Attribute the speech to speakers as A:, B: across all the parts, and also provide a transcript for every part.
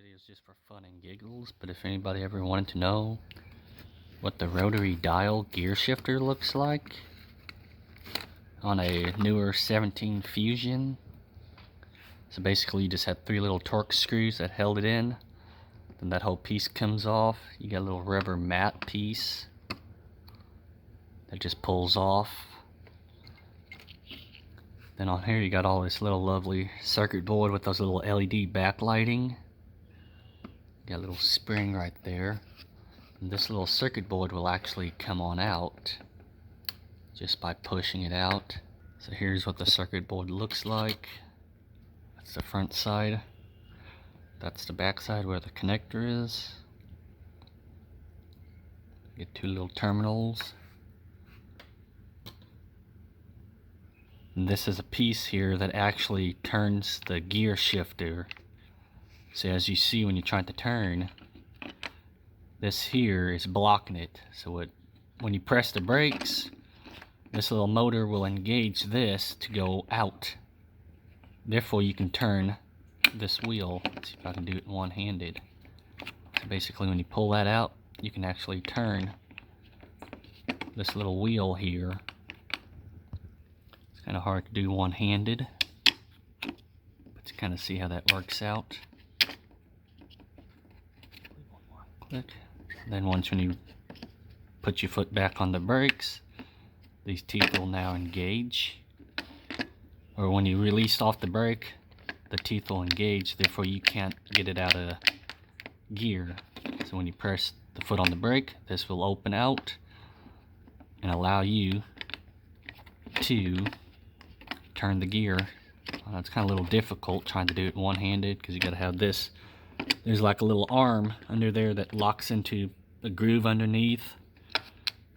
A: video is just for fun and giggles, but if anybody ever wanted to know what the rotary dial gear shifter looks like on a newer 17 Fusion, so basically you just had 3 little Torx screws that held it in, then that whole piece comes off. You got a little rubber mat piece that just pulls off. Then on here you got all this little lovely circuit board with those little LED backlighting. Got a little spring right there. And this little circuit board will actually come on out just by pushing it out. So here's what the circuit board looks like. That's the front side. That's the back side where the connector is. Get 2 little terminals. And this is a piece here that actually turns the gear shifter. So as you see when you're trying to turn, this here is blocking it. So when you press the brakes, this little motor will engage this to go out. Therefore you can turn this wheel. Let's see if I can do it one-handed. So basically when you pull that out, you can actually turn this little wheel here. It's kind of hard to do one-handed, but to kind of see how that works out. Click. Then when you put your foot back on the brakes, these teeth will now engage. Or when you release off the brake, the teeth will engage, therefore you can't get it out of gear. So when you press the foot on the brake, this will open out and allow you to turn the gear. It's kind of a little difficult trying to do it one-handed because you got to have this. There's like a little arm under there that locks into a groove underneath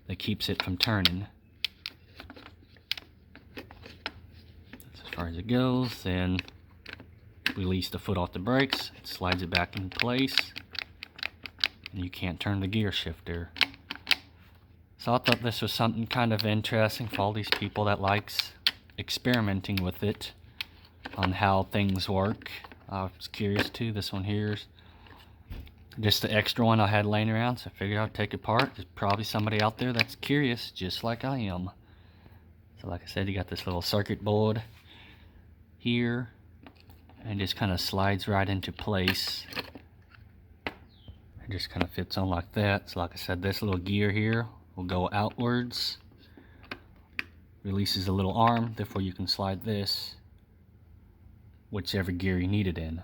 A: that keeps it from turning. That's as far as it goes. Then release the foot off the brakes, it slides it back in place, and you can't turn the gear shifter. So I thought this was something kind of interesting for all these people that likes experimenting with it on how things work. I was curious too. This one here's just the extra one I had laying around, so I figured I'd take it apart. There's probably somebody out there that's curious just like I am. So like I said, you got this little circuit board here and just kind of slides right into place. It just kind of fits on like that. So like I said, this little gear here will go outwards, releases a little arm, therefore you can slide this whichever gear you need it in.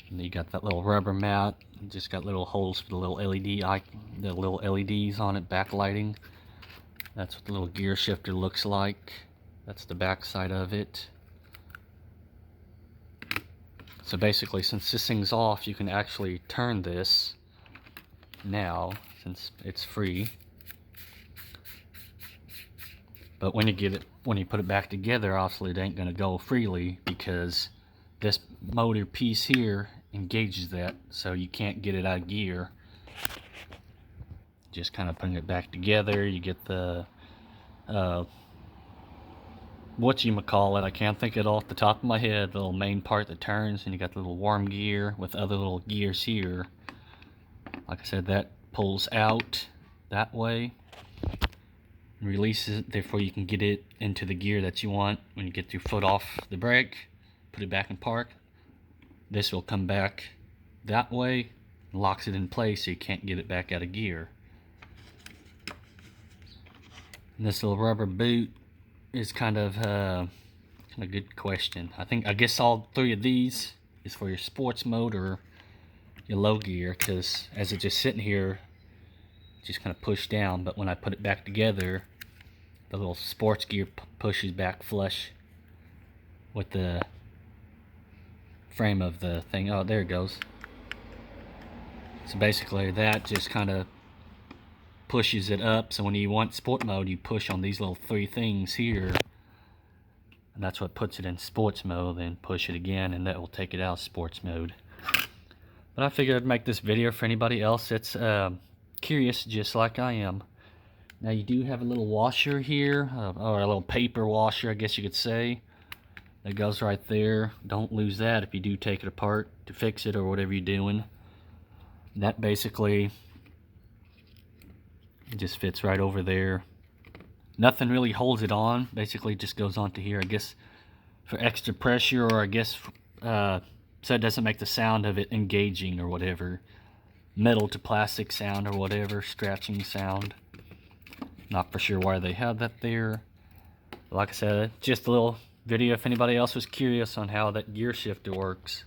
A: And you got that little rubber mat, just got little holes for the little the little LEDs on it, backlighting. That's what the little gear shifter looks like. That's the back side of it. So basically, since this thing's off, you can actually turn this now, since it's free. But when you put it back together, obviously it ain't gonna go freely because this motor piece here engages that, so you can't get it out of gear. Just kind of putting it back together, you get the whatchamacallit, I can't think of it off the top of my head, the little main part that turns, and you got the little worm gear with other little gears here. Like I said, that pulls out that way, releases it, therefore you can get it into the gear that you want. When you get your foot off the brake, put it back in park, this will come back that way and locks it in place so you can't get it back out of gear. And this little rubber boot is kind of a good question. I guess all 3 of these is for your sports mode or your low gear, because as it's just sitting here, just kind of push down, but when I put it back together, the little sports gear pushes back flush with the frame of the thing. Oh, there it goes. So basically that just kind of pushes it up, so when you want sport mode, you push on these little 3 things here, and that's what puts it in sports mode. Then push it again and that will take it out of sports mode. But I figured I'd make this video for anybody else that's curious just like I am. Now you do have a little washer here, or a little paper washer I guess you could say, that goes right there. Don't lose that if you do take it apart to fix it or whatever you're doing. That basically just fits right over there. Nothing really holds it on. Basically just goes onto here, I guess, for extra pressure, or I guess so it doesn't make the sound of it engaging or whatever. Metal to plastic sound or whatever, scratching sound. Not for sure why they have that there. Like I said, just a little video if anybody else was curious on how that gear shifter works.